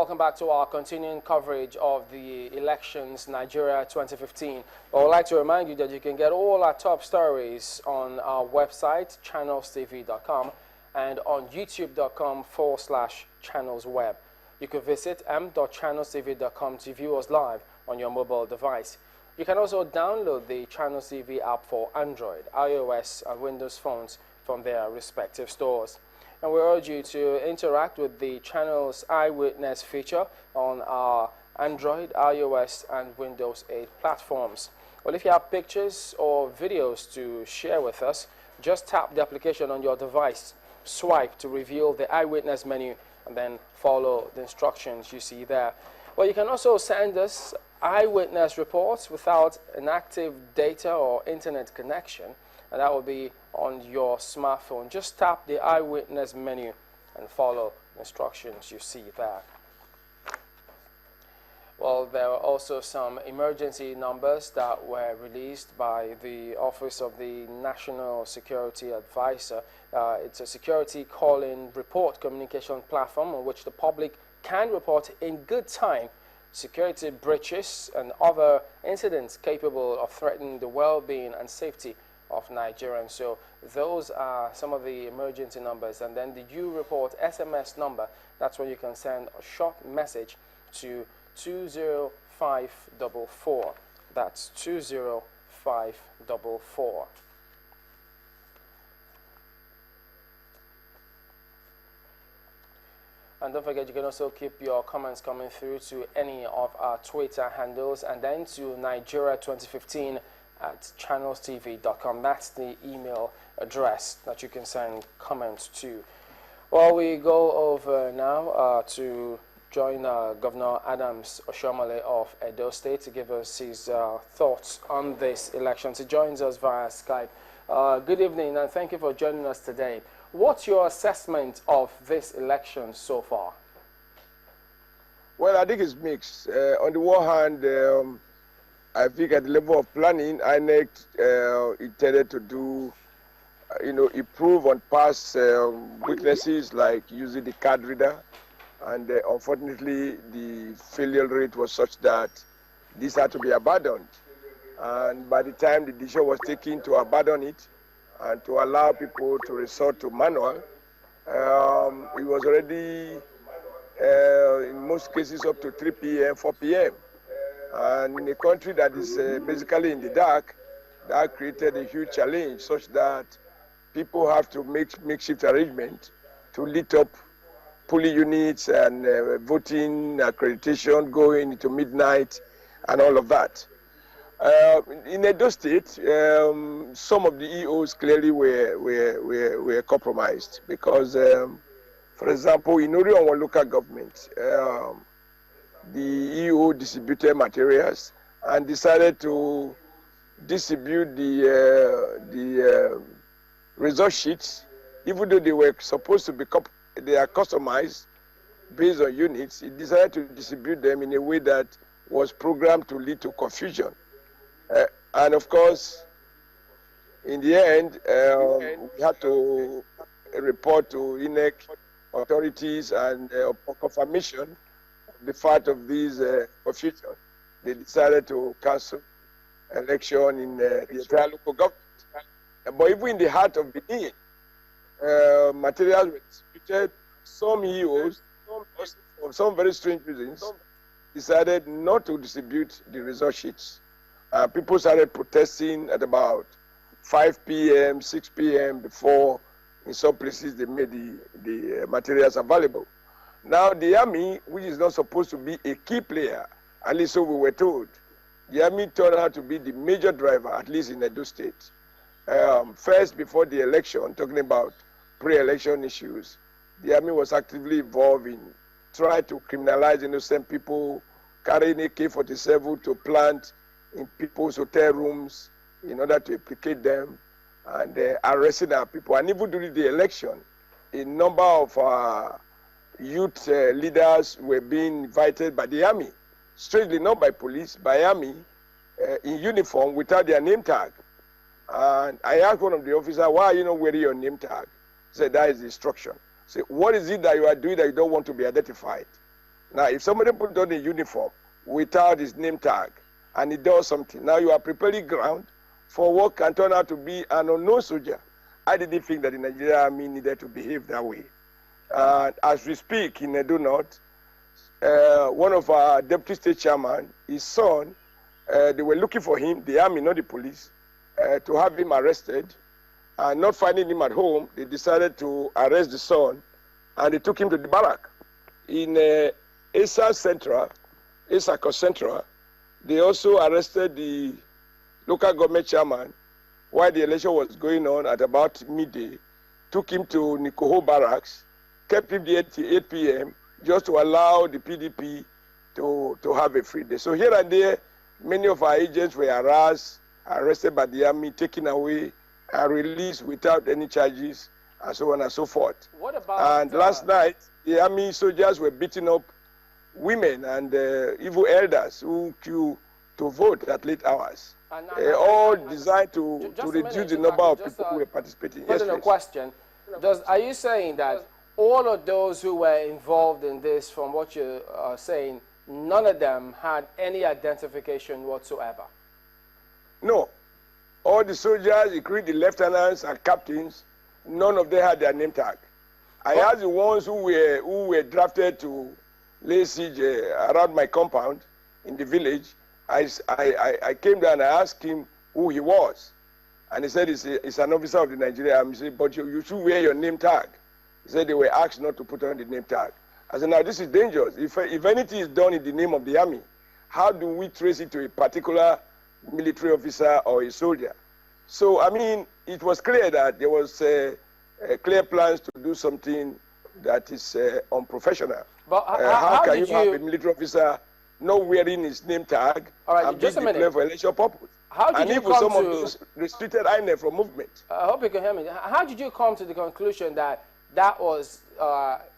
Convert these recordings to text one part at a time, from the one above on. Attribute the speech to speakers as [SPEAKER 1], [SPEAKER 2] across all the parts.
[SPEAKER 1] Welcome back to our continuing coverage of the elections Nigeria 2015. I would like to remind you that you can get all our top stories on our website, channelstv.com, and on youtube.com/channelsweb. You can visit m.channelstv.com to view us live on your mobile device. You can also download the Channels TV app for Android, iOS, and Windows phones from their respective stores. And we urge you to interact with the channel's Eyewitness feature on our Android, iOS, and Windows 8 platforms. Well, if you have pictures or videos to share with us, just tap the application on your device, swipe to reveal the Eyewitness menu, and then follow the instructions you see there. Well, you can also send us eyewitness reports without an active data or internet connection, and that will be on your smartphone. Just tap the Eyewitness menu and follow the instructions you see there. Well, there are also some emergency numbers that were released by the Office of the National Security Advisor. It's a security call-in report communication platform on which the public can report in good time security breaches and other incidents capable of threatening the well-being and safety of Nigerians. So those are some of the emergency numbers. And then the You Report SMS number, that's where you can send a short message to 20544. That's 20544. And don't forget, you can also keep your comments coming through to any of our Twitter handles, and then to Nigeria 2015 at channelstv.com. That's the email address that you can send comments to. Well, we go over now to join Governor Adams Oshiomole of Edo State to give us his thoughts on this election. He joins us via Skype. Good evening, and thank you for joining us today. What's your assessment of this election so far?
[SPEAKER 2] Well, I think it's mixed. On the one hand, I think at the level of planning, INEC intended to do, improve on past weaknesses like using the card reader. And unfortunately, the failure rate was such that this had to be abandoned. And by the time the decision was taken to abandon it and to allow people to resort to manual, it was already, in most cases, up to 3 p.m., 4 p.m. And in a country that is basically in the dark, that created a huge challenge such that people have to make makeshift arrangements to lit up polling units and voting accreditation going into midnight and all of that. In Edo State, some of the EOs clearly were compromised because, for example, in Orion local government, the EO distributed materials and decided to distribute the result sheets, even though they were supposed to be they are customized based on units. It decided to distribute them in a way that was programmed to lead to confusion. And of course, in the end, we had to report to INEC authorities and upon confirmation of the fact of these confusion, they decided to cancel election in the entire local government. But even in the heart of Benin, materials were distributed. Some EOs, for some very strange reasons, decided not to distribute the result sheets. People started protesting at about 5 p.m., 6 p.m. before, in some places, they made the materials available. Now, the army, which is not supposed to be a key player, at least so we were told, the army turned out to be the major driver, at least in Edo State. First, before the election, talking about pre-election issues, the army was actively involved in trying to criminalize innocent people, carrying AK-47 to plant in people's hotel rooms in order to implicate them and arresting our people. And even during the election, a number of youth leaders were being invited by the army, strangely not by police, by army, in uniform without their name tag. And I asked one of the officers, why are you not wearing your name tag? He said, that is the instruction. I said, what is it that you are doing that you don't want to be identified? Now, if somebody put on a uniform without his name tag and he does something, now you are preparing ground for what can turn out to be an unknown soldier. I didn't think that the Nigerian Army needed to behave that way. As we speak in Edo North, one of our deputy state chairman, his son, they were looking for him, the army, not the police, to have him arrested. And not finding him at home, they decided to arrest the son, and they took him to the barrack. In Esako Central, they also arrested the local government chairman while the election was going on at about midday, took him to Nikoho barracks, kept him there till 8 p.m. just to allow the PDP to have a free day. So here and there, many of our agents were harassed, arrested by the army, taken away, and released without any charges, and so on and so forth.
[SPEAKER 1] What about,
[SPEAKER 2] and last night, the army soldiers were beating up women and evil elders who queue to vote at late hours. All designed to reduce the number of people who were participating.
[SPEAKER 1] Yes, a question. Are you saying that all of those who were involved in this, from what you are saying, none of them had any identification whatsoever?
[SPEAKER 2] No. All the soldiers, including the lieutenants and captains, none of them had their name tag. I asked the ones who were drafted to lay siege around my compound in the village. I came down and I asked him who he was. And he said he's an officer of the Nigerian Army. He said, but you should wear your name tag. He said they were asked not to put on the name tag. I said, now this is dangerous. If anything is done in the name of the army, how do we trace it to a particular military officer or a soldier? So, I mean, it was clear that there was clear plans to do something that is unprofessional.
[SPEAKER 1] But
[SPEAKER 2] how can you have a military officer not wearing his name tag and be declared for election purpose?
[SPEAKER 1] How did you come
[SPEAKER 2] some of those restricted INEC from movement.
[SPEAKER 1] I hope you can hear me. How did you come to the conclusion that that was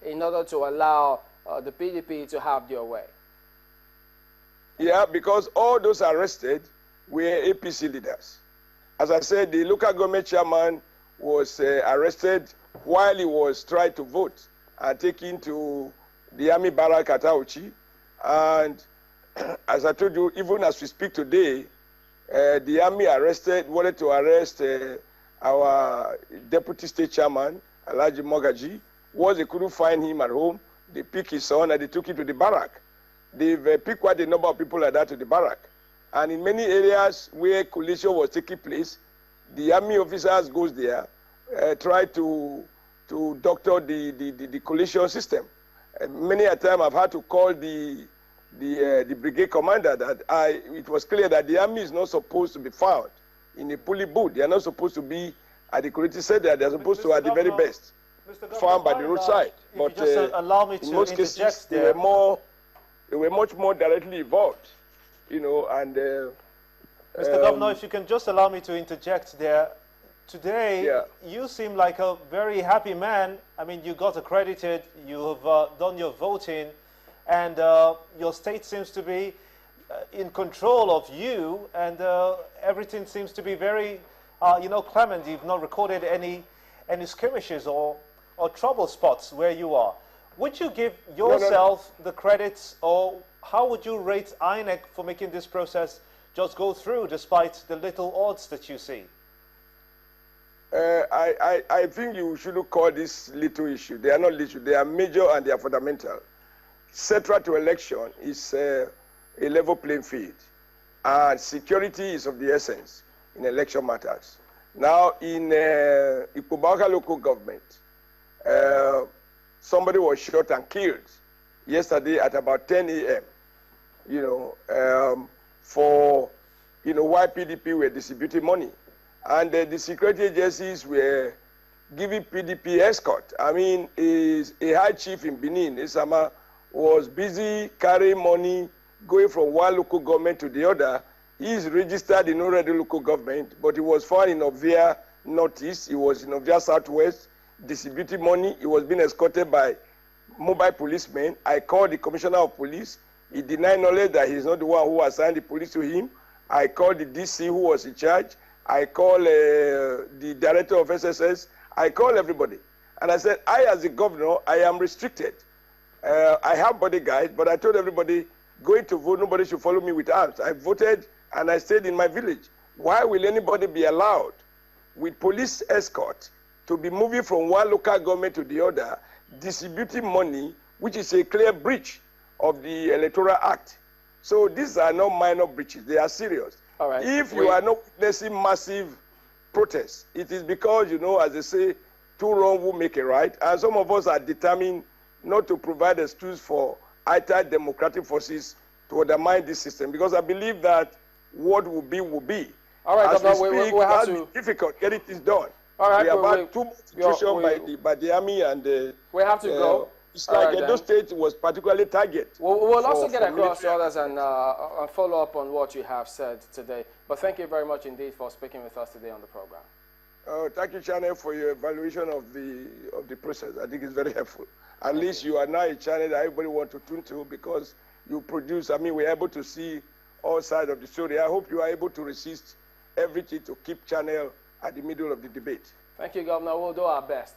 [SPEAKER 1] in order to allow the PDP to have their way?
[SPEAKER 2] Yeah, because all those arrested were APC leaders. As I said, the local government chairman was arrested while he was trying to vote and taken to the army barrack at Auchi. And as I told you, even as we speak today, the army wanted to arrest our deputy state chairman, Alhaji Mogaji. Once they couldn't find him at home, they picked his son and they took him to the barrack. They've picked quite a number of people like that to the barrack. And in many areas where collision was taking place, the army officers goes there, try to doctor the collision system. Many a time I've had to call the brigade commander that it was clear that the army is not supposed to be found in a pulley booth. They are not supposed to be at the collision center. They are supposed to, at the very best, found by the roadside. But
[SPEAKER 3] allow me to
[SPEAKER 2] in most cases, they were much more directly involved, you know. And
[SPEAKER 3] Mr. Governor, if you can just allow me to interject there. Today, you seem like a very happy man. I mean, you got accredited, you have done your voting, and your state seems to be in control of you, and everything seems to be very, clement. You've not recorded any skirmishes or trouble spots where you are. Would you give yourself the credits, or how would you rate INEC for making this process just go through despite the little odds that you see?
[SPEAKER 2] I think you shouldn't call this little issue. They are not little. They are major and they are fundamental. Central to election is a level playing field. And security is of the essence in election matters. Now, in Ikubaka local government, somebody was shot and killed yesterday at about 10 a.m., why PDP were distributing money. And the security agencies were giving PDP escort. I mean, a high chief in Benin, Isama, was busy carrying money, going from one local government to the other. He is registered in already local government, but he was found in Ovia Northeast. He was in Ovia Southwest, distributing money. He was being escorted by mobile policemen. I called the commissioner of police. He denied knowledge that he's not the one who assigned the police to him. I called the DC who was in charge. I called the director of SSS. I called everybody. And I said, I, as the governor, I am restricted I have bodyguards, but I told everybody, going to vote, nobody should follow me with arms. I voted and I stayed in my village. Why will anybody be allowed with police escort to be moving from one local government to the other, distributing money, which is a clear breach of the Electoral Act? So these are not minor breaches, they are serious.
[SPEAKER 1] All right.
[SPEAKER 2] If you are not witnessing massive protests, it is because, you know, as they say, two wrongs will make a right, and some of us are determined not to provide excuse for anti-democratic forces to undermine this system, because I believe that what will be will be.
[SPEAKER 1] All right,
[SPEAKER 2] as
[SPEAKER 1] Governor,
[SPEAKER 2] we speak,
[SPEAKER 1] we have to...
[SPEAKER 2] difficult getting things done.
[SPEAKER 1] All right,
[SPEAKER 2] we have had too much institution by the army, and
[SPEAKER 1] we have to go.
[SPEAKER 2] It's like Edo State was particularly targeted.
[SPEAKER 1] We'll also get across to others and follow up on what you have said today. But thank you very much indeed for speaking with us today on the program.
[SPEAKER 2] Thank you, Channel, for your evaluation of the process. I think it's very helpful. At least you are now a channel that everybody wants to tune to, because you produce, I mean, we're able to see all sides of the story. I hope you are able to resist everything to keep Channel at the middle of the debate.
[SPEAKER 1] Thank you, Governor. We'll do our best.